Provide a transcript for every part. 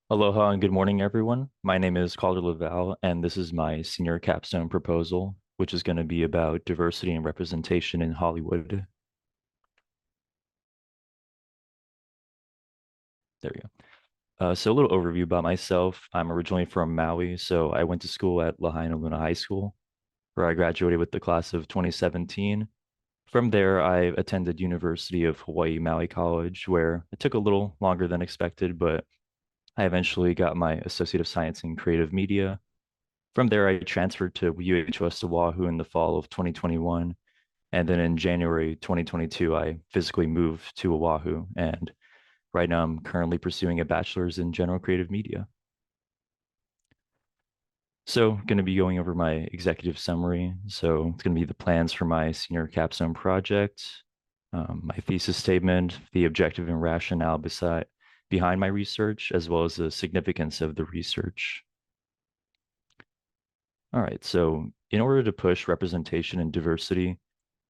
Aloha and good morning, everyone. My name is Calder LaValle, and this is my senior capstone proposal, which is going to be about diversity and representation in Hollywood. There we go. So a little overview about myself. I'm originally from Maui, so I went to school at Lahaina High School, where I graduated with the class of 2017. From there, I attended University of Hawaii Maui College, where it took a little longer than expected, but I eventually got my Associate of Science in Creative Media. From there, I transferred to UHS Oahu in the fall of 2021. And then in January 2022, I physically moved to Oahu. And right now, I'm currently pursuing a bachelor's in general creative media. So, going to be going over my executive summary. So, it's going to be the plans for my senior capstone project, my thesis statement, the objective and rationale behind my research, as well as the significance of the research. All right, so in order to push representation and diversity,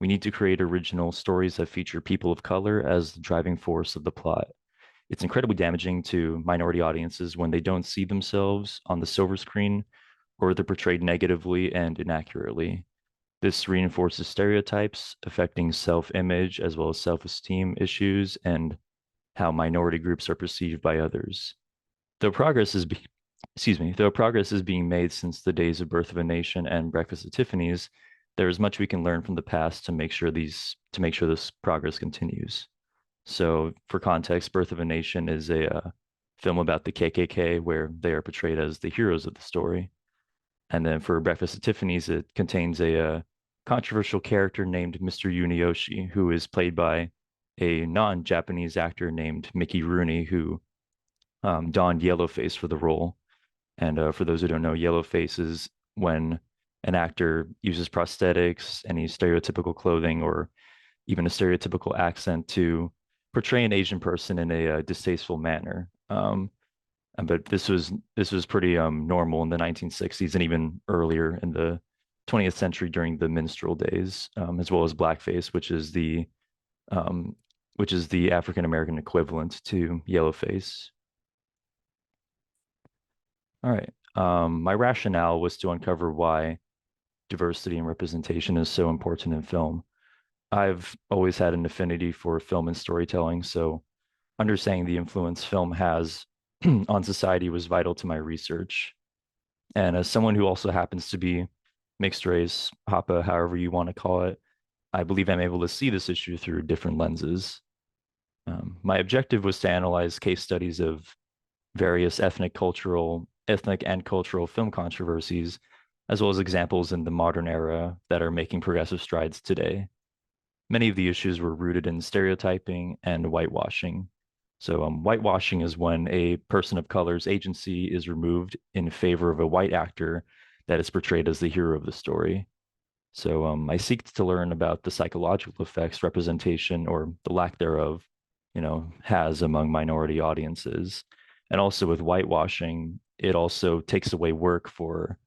we need to create original stories that feature people of color as the driving force of the plot. It's incredibly damaging to minority audiences when they don't see themselves on the silver screen or they're portrayed negatively and inaccurately. This reinforces stereotypes affecting self-image as well as self-esteem issues and how minority groups are perceived by others. Though progress is be- though progress is being made since the days of Birth of a Nation and Breakfast at Tiffany's, there is much we can learn from the past to make sure this progress continues. So, for context, Birth of a Nation is a film about the KKK where they are portrayed as the heroes of the story. And then for Breakfast at Tiffany's, it contains a controversial character named Mr. Yunioshi, who is played by a non-Japanese actor named Mickey Rooney, who donned yellowface for the role. And for those who don't know, yellowface is when an actor uses prosthetics, any stereotypical clothing, or even a stereotypical accent to portray an Asian person in a distasteful manner. But this was pretty normal in the 1960s and even earlier in the 20th century during the minstrel days, as well as blackface, um, which is the African American equivalent to yellowface. All right. My rationale was to uncover why diversity and representation is so important in film. I've always had an affinity for film and storytelling, so understanding the influence film has on society was vital to my research. And as someone who also happens to be mixed race, Hapa, however you want to call it, I believe I'm able to see this issue through different lenses. My objective was to analyze case studies of various ethnic and cultural film controversies, as well as examples in the modern era that are making progressive strides today. Many of the issues were rooted in stereotyping and whitewashing. So, whitewashing is when a person of color's agency is removed in favor of a white actor that is portrayed as the hero of the story. So, I seek to learn about the psychological effects representation or the lack thereof, has among minority audiences. And also with whitewashing, it also takes away work for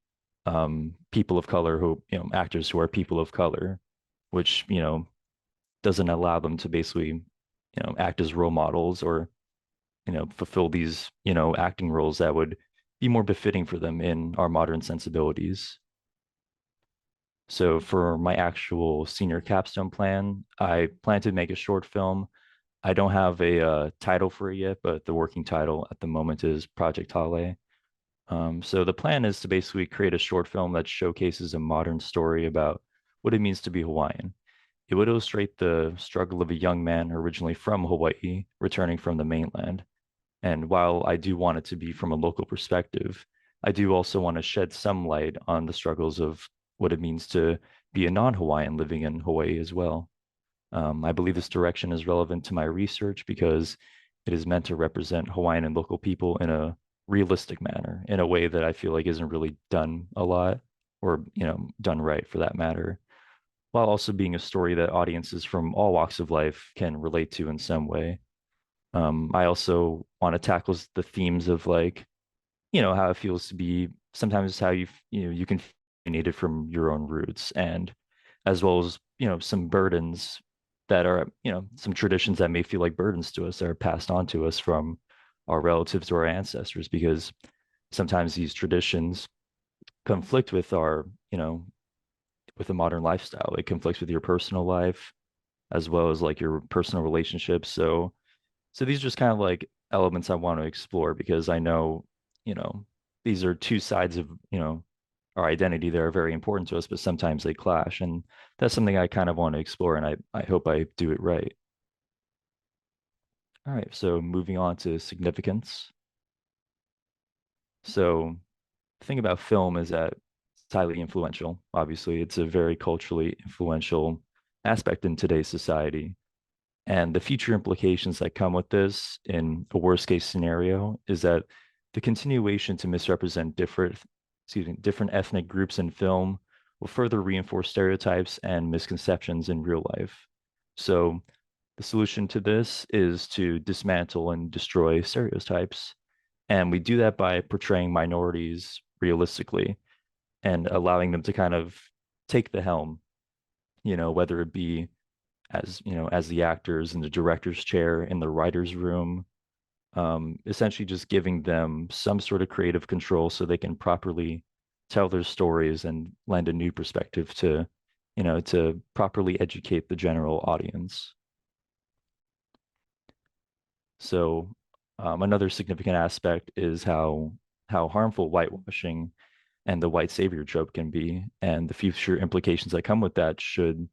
people of color actors who are people of color, which, doesn't allow them to basically, act as role models or, fulfill these, acting roles that would be more befitting for them in our modern sensibilities. So for my actual senior capstone plan, I plan to make a short film. I don't have a title for it yet, but the working title at the moment is Project Hale. So the plan is to basically create a short film that showcases a modern story about what it means to be Hawaiian. It would illustrate the struggle of a young man originally from Hawaii returning from the mainland. And while I do want it to be from a local perspective, I do also want to shed some light on the struggles of what it means to be a non-Hawaiian living in Hawaii as well. I believe this direction is relevant to my research because it is meant to represent Hawaiian and local people in a realistic manner, in a way that I feel like isn't really done a lot or, done right for that matter, while also being a story that audiences from all walks of life can relate to in some way. I also want to tackle the themes of like, how it feels to be sometimes how you can feel alienated from your own roots, and as well as, some burdens that are, some traditions that may feel like burdens to us that are passed on to us from our relatives to our ancestors, because sometimes these traditions conflict with our, with the modern lifestyle. It conflicts with your personal life as well as like your personal relationships. So these are just kind of like elements I want to explore because I know, you know, these are two sides of, our identity that are very important to us, but sometimes they clash. And that's something I kind of want to explore, and I hope I do it right. All right, so moving on to significance. So the thing about film is that it's highly influential. Obviously, it's a very culturally influential aspect in today's society. And the future implications that come with this in a worst case scenario is that the continuation to misrepresent different ethnic groups in film will further reinforce stereotypes and misconceptions in real life. So the solution to this is to dismantle and destroy stereotypes. And we do that by portraying minorities realistically and allowing them to kind of take the helm, whether it be as the actors in the director's chair in the writer's room, essentially just giving them some sort of creative control so they can properly tell their stories and lend a new perspective to properly educate the general audience. So another significant aspect is how harmful whitewashing and the white savior trope can be, and the future implications that come with that should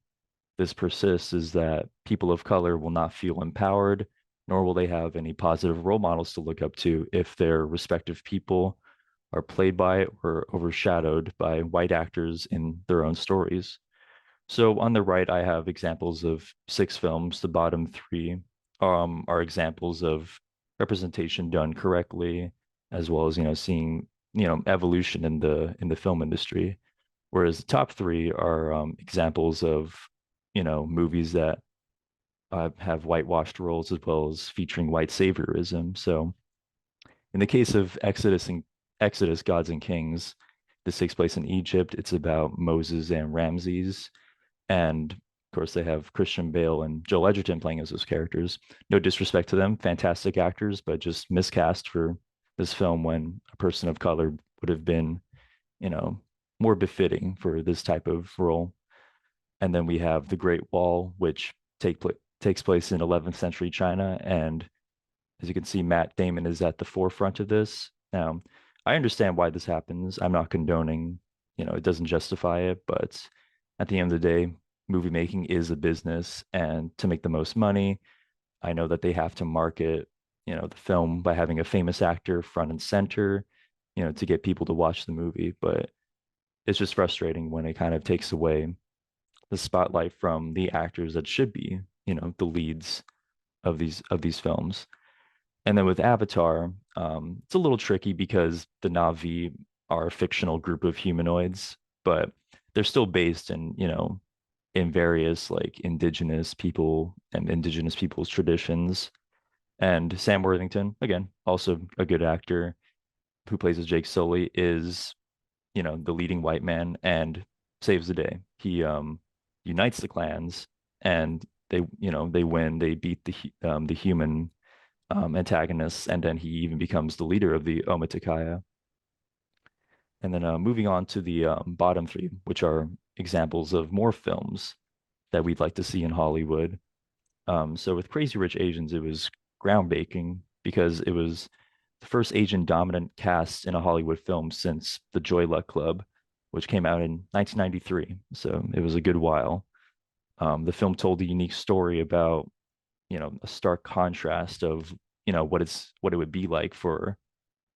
this persists is that people of color will not feel empowered, nor will they have any positive role models to look up to if their respective people are played by or overshadowed by white actors in their own stories. So on the right, I have examples of 6 films. The bottom three are examples of representation done correctly, as well as seeing evolution in the film industry. Whereas the top three are examples of movies that have whitewashed roles as well as featuring white saviorism. So in the case of Exodus, Gods and Kings, this takes place in Egypt. It's about Moses and Ramses, and of course they have Christian Bale and Joel Edgerton playing as those characters. No disrespect to them, fantastic actors, but just miscast for this film when a person of color would have been, you know, more befitting for this type of role. And then we have the Great Wall, which takes place in 11th century China. And as you can see, Matt Damon is at the forefront of this. Now, I understand why this happens. I'm not condoning, it doesn't justify it, but at the end of the day, movie making is a business. And to make the most money, I know that they have to market, the film by having a famous actor front and center, to get people to watch the movie. But it's just frustrating when it kind of takes away the spotlight from the actors that should be, the leads of these films. And then with Avatar, it's a little tricky because the Na'vi are a fictional group of humanoids, but they're still based in various like indigenous people and indigenous people's traditions. And Sam Worthington, again, also a good actor who plays as Jake Sully, is the leading white man and saves the day. He unites the clans and they win. They beat the human antagonists, and then he even becomes the leader of the Omaticaya. And then moving on to the bottom three, which are examples of more films that we'd like to see in Hollywood. So with Crazy Rich Asians, it was groundbreaking because it was the first Asian dominant cast in a Hollywood film since The Joy Luck Club, which came out in 1993. So it was a good while. The film told a unique story about, a stark contrast of, what it would be like for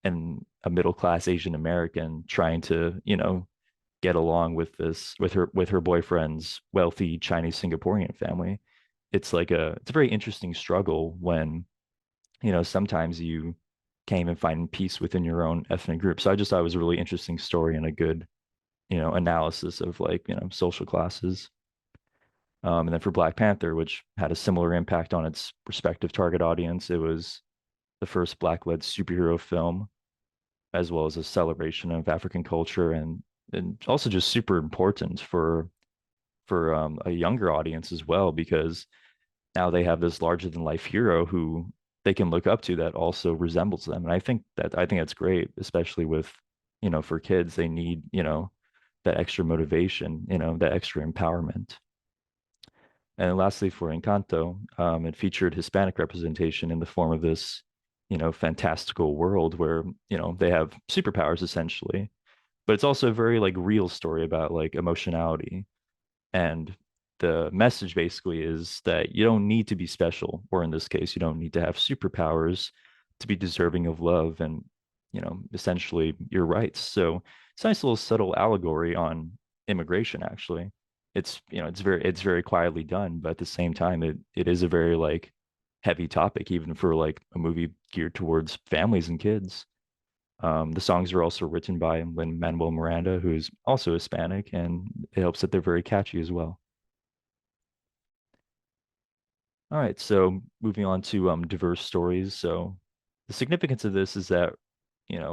a middle class Asian American trying to, get along with her boyfriend's wealthy Chinese Singaporean family. It's a very interesting struggle when sometimes you can't even find peace within your own ethnic group. So I just thought it was a really interesting story and a good analysis of like social classes. And then for Black Panther, which had a similar impact on its respective target audience, it was the first Black-led superhero film, as well as a celebration of African culture, and also just super important for a younger audience as well, because now they have this larger than life hero who they can look up to that also resembles them. And I think that's great, especially with, for kids, they need, that extra motivation, that extra empowerment. And lastly, for Encanto, it featured Hispanic representation in the form of this, fantastical world where, they have superpowers essentially, but it's also a very like real story about like emotionality. And the message basically is that you don't need to be special, or in this case, you don't need to have superpowers to be deserving of love and, essentially your rights. So it's a nice little subtle allegory on immigration, actually. It's very quietly done, but at the same time, it is a very like heavy topic, even for like a movie geared towards families and kids. The songs are also written by Lin-Manuel Miranda, who's also Hispanic, and it helps that they're very catchy as well. All right, so moving on to diverse stories. So the significance of this is that,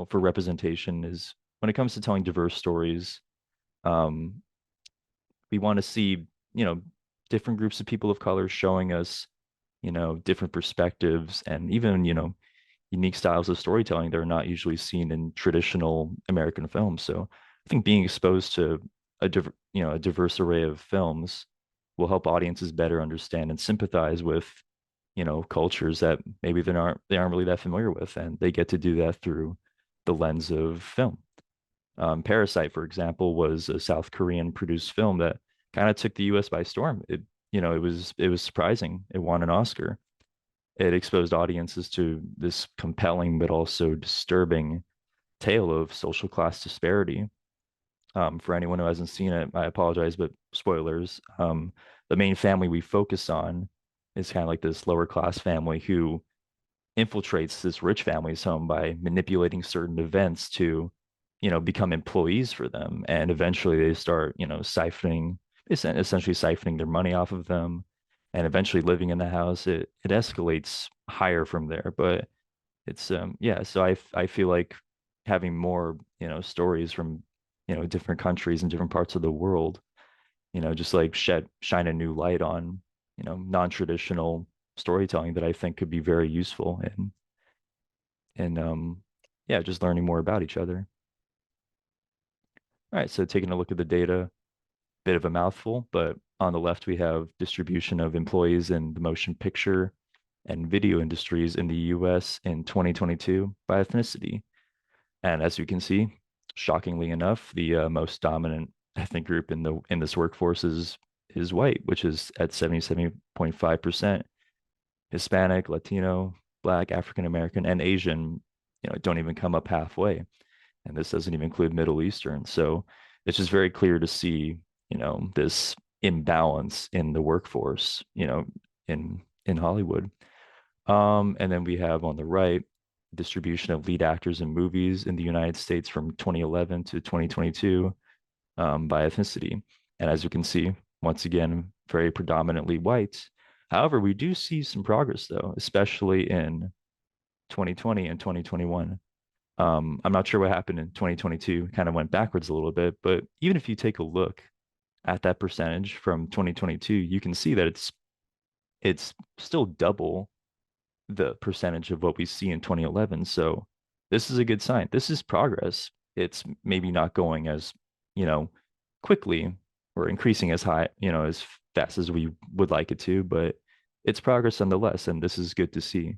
for representation is when it comes to telling diverse stories, um, we want to see, different groups of people of color showing us, different perspectives and even, unique styles of storytelling that are not usually seen in traditional American films. So I think being exposed to a diverse array of films will help audiences better understand and sympathize with, cultures that maybe they aren't really that familiar with, and they get to do that through the lens of film. Parasite, for example, was a South Korean produced film that kind of took the U.S. by storm. It was surprising. It won an Oscar. It exposed audiences to this compelling but also disturbing tale of social class disparity. For anyone who hasn't seen it, I apologize, but spoilers. The main family we focus on is kind of like this lower class family who infiltrates this rich family's home by manipulating certain events to, become employees for them. And eventually they start, essentially siphoning their money off of them and eventually living in the house. It escalates higher from there. But it's yeah, so I feel like having more, stories from, different countries and different parts of the world, just like shine a new light on, non-traditional storytelling that I think could be very useful and yeah, just learning more about each other. All right, so taking a look at the data, bit of a mouthful, but on the left we have distribution of employees in the motion picture and video industries in the US in 2022 by ethnicity. And as you can see, shockingly enough, the most dominant ethnic group in this workforce is white, which is at 77.5%. Hispanic, Latino, Black, African American, and Asian, don't even come up halfway. And this doesn't even include Middle Eastern. So it's just very clear to see, this imbalance in the workforce, in Hollywood. And then we have on the right distribution of lead actors in movies in the United States from 2011 to 2022 by ethnicity. And as you can see, once again, very predominantly white. However, we do see some progress though, especially in 2020 and 2021. I'm not sure what happened in 2022, kind of went backwards a little bit, but even if you take a look at that percentage from 2022, you can see that it's still double the percentage of what we see in 2011. So this is a good sign. This is progress. It's maybe not going as, you know, quickly or increasing as high, as fast as we would like it to, but it's progress nonetheless. And this is good to see.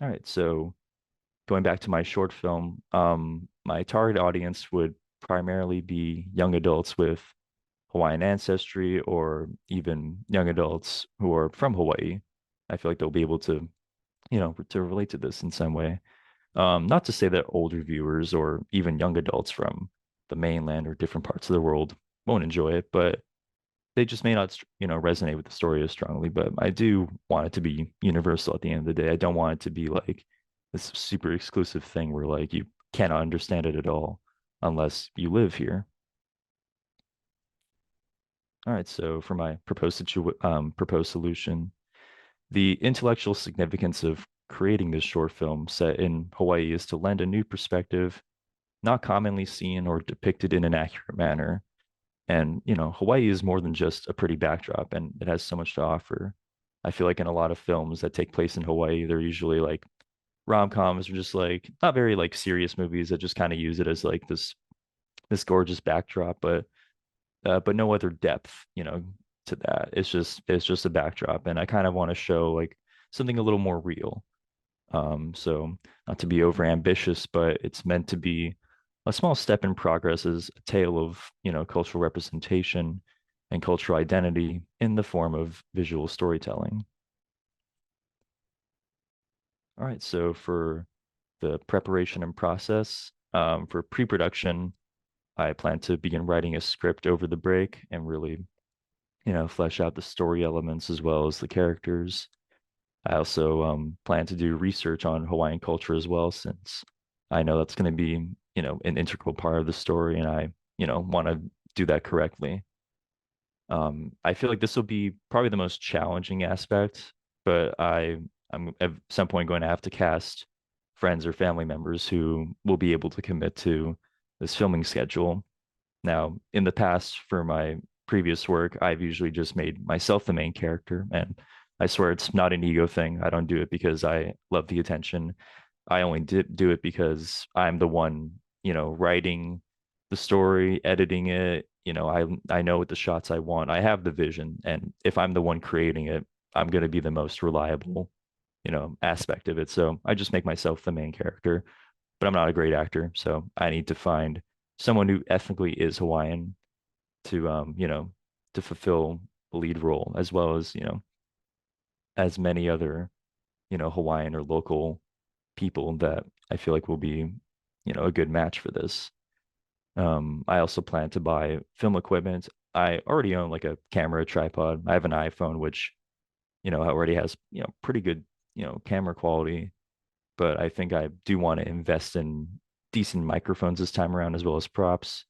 All right. So going back to my short film, my target audience would primarily be young adults with Hawaiian ancestry or even young adults who are from Hawaii. I feel like they'll be able to, to relate to this in some way. Not to say that older viewers or even young adults from the mainland or different parts of the world won't enjoy it, but they just may not, resonate with the story as strongly. But I do want it to be universal at the end of the day. I don't want it to be like this super exclusive thing where like you cannot understand it at all unless you live here. All right, so for my proposed solution, the intellectual significance of creating this short film set in Hawaii is to lend a new perspective, not commonly seen or depicted in an accurate manner. And, Hawaii is more than just a pretty backdrop, and it has so much to offer. I feel like in a lot of films that take place in Hawaii, they're usually like rom-coms or just like not very like serious movies that just kind of use it as like this gorgeous backdrop, but no other depth, to that. It's just a backdrop, and I kind of want to show like something a little more real. So not to be over ambitious, but it's meant to be a small step in progress as a tale of, cultural representation and cultural identity in the form of visual storytelling. All right, so for the preparation and process, for pre-production, I plan to begin writing a script over the break and really, flesh out the story elements as well as the characters. I also plan to do research on Hawaiian culture as well, since I know that's going to be, an integral part of the story, and I, want to do that correctly. I feel like this will be probably the most challenging aspect, but I'm at some point going to have to cast friends or family members who will be able to commit to this filming schedule. Now, in the past, for my previous work, I've usually just made myself the main character, and I swear it's not an ego thing. I don't do it because I love the attention. I only did do it because I'm the one, writing the story, editing it. I know what the shots I want. I have the vision, and if I'm the one creating it, I'm going to be the most reliable, aspect of it. So I just make myself the main character, but I'm not a great actor, so I need to find someone who ethnically is Hawaiian to to fulfill the lead role, as well as, as many other, Hawaiian or local people that I feel like will be, a good match for this. I also plan to buy film equipment. I already own like a camera tripod. I have an iPhone, which, already has, pretty good, camera quality, but I think I do want to invest in decent microphones this time around, as well as props,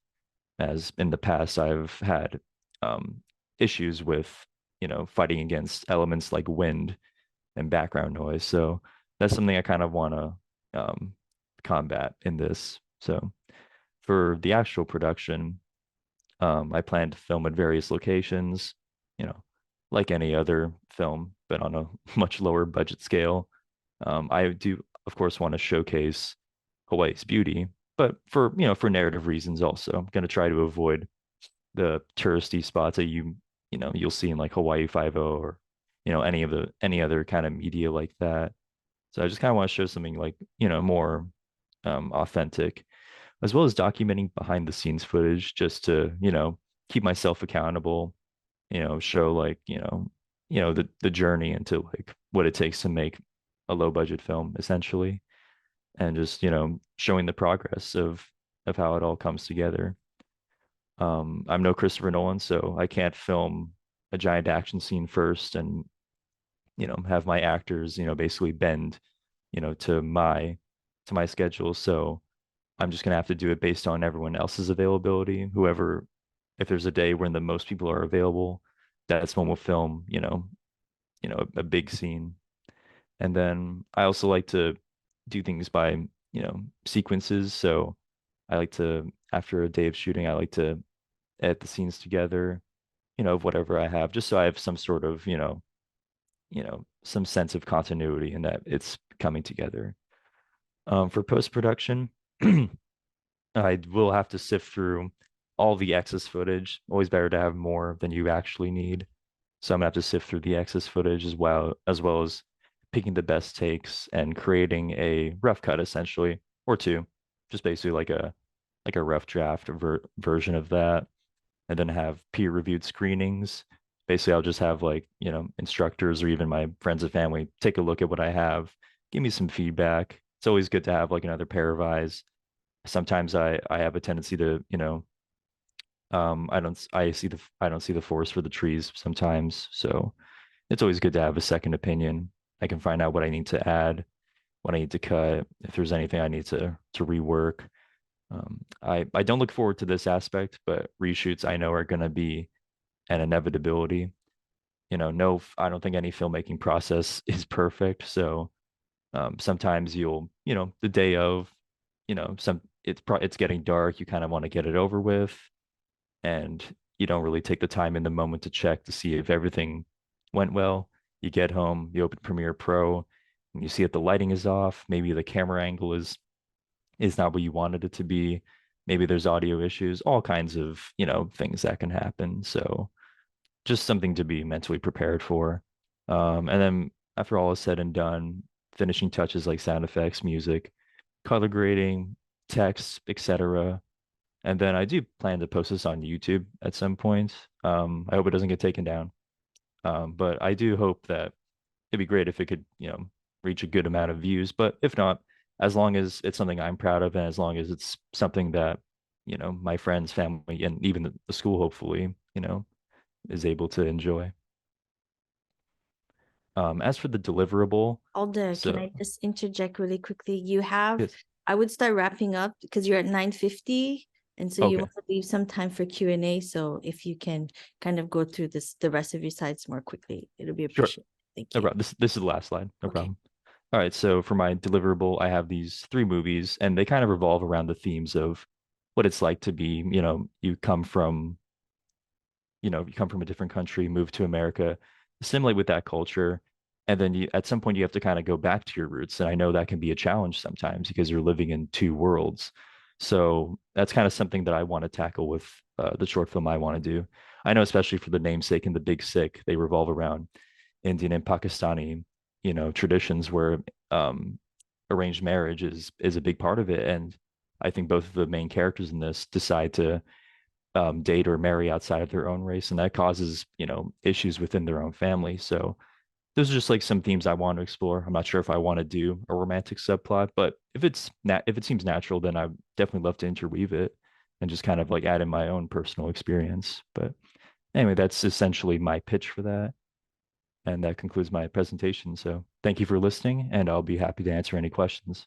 as in the past I've had um, issues with, fighting against elements like wind and background noise. So that's something I kind of want to combat in this. So for the actual production, I plan to film at various locations, you know, like any other film, but on a much lower budget scale. I do, of course, want to showcase Hawaii's beauty, but for narrative reasons also. I'm going to try to avoid the touristy spots that you'll see in like Hawaii 5 or any other kind of media like that. So I just kind of want to show something like, more authentic, as well as documenting behind the scenes footage just to, keep myself accountable, show like, the journey into like what it takes to make a low budget film essentially, and just, showing the progress of how it all comes together. I'm no Christopher Nolan, so I can't film a giant action scene first and, have my actors, basically bend, to my schedule. So I'm just gonna have to do it based on everyone else's availability. Whoever, if there's a day when the most people are available, that's when we'll film, a big scene. And then I also like to do things by, sequences. So I like to, after a day of shooting, I like to edit the scenes together, of whatever I have, just so I have some sort of, some sense of continuity and that it's coming together. For post-production, I will have to sift through all the excess footage. Always better to have more than you actually need. So I'm gonna have to sift through the excess footage as well as picking the best takes and creating a rough cut essentially, or two, just basically like a rough draft version of that, and then have peer-reviewed screenings. Basically, I'll just have like, instructors or even my friends and family take a look at what I have, give me some feedback. It's always good to have like another pair of eyes. Sometimes I have a tendency to, I don't see the forest for the trees sometimes. So it's always good to have a second opinion. I can find out what I need to add, what I need to cut, if there's anything I need to rework. I don't look forward to this aspect, but reshoots I know are going to be an inevitability. No, I don't think any filmmaking process is perfect. So sometimes you'll, the day of, it's getting dark. You kind of want to get it over with, and you don't really take the time in the moment to check to see if everything went well. You get home, you open Premiere Pro, and you see that the lighting is off. Maybe the camera angle is not what you wanted it to be. Maybe there's audio issues, all kinds of, things that can happen. So just something to be mentally prepared for. And then after all is said and done, finishing touches like sound effects, music, color grading, text, etc. And then I do plan to post this on YouTube at some point. I hope it doesn't get taken down. But I do hope that it'd be great if it could, reach a good amount of views. But if not, as long as it's something I'm proud of, and as long as it's something that, my friends, family, and even the school, hopefully, is able to enjoy. As for the deliverable, Alder, can so I just interject really quickly? You have, yes, I would start wrapping up because you're at 9:50, and so you okay, want to leave some time for Q&A. So if you can kind of go through the rest of your sites more quickly, it'll be sure, appreciated. Thank no you. problem. This is the last slide, no Okay. problem. All right, so for my deliverable, I have these three movies, and they kind of revolve around the themes of what it's like to be, you come from a different country, move to America, assimilate with that culture, and then at some point you have to kind of go back to your roots. And I know that can be a challenge sometimes because you're living in two worlds. So that's kind of something that I want to tackle with the short film I want to do. I know, especially for the namesake and the Big Sick, they revolve around Indian and Pakistani, traditions where um, arranged marriage is a big part of it. And I think both of the main characters in this decide to date or marry outside of their own race, and that causes issues within their own family. So those are just like some themes I want to explore. I'm not sure if I want to do a romantic subplot, but if it seems natural, then I definitely love to interweave it and just kind of like add in my own personal experience. But anyway, that's essentially my pitch for that. And that concludes my presentation. So thank you for listening, and I'll be happy to answer any questions.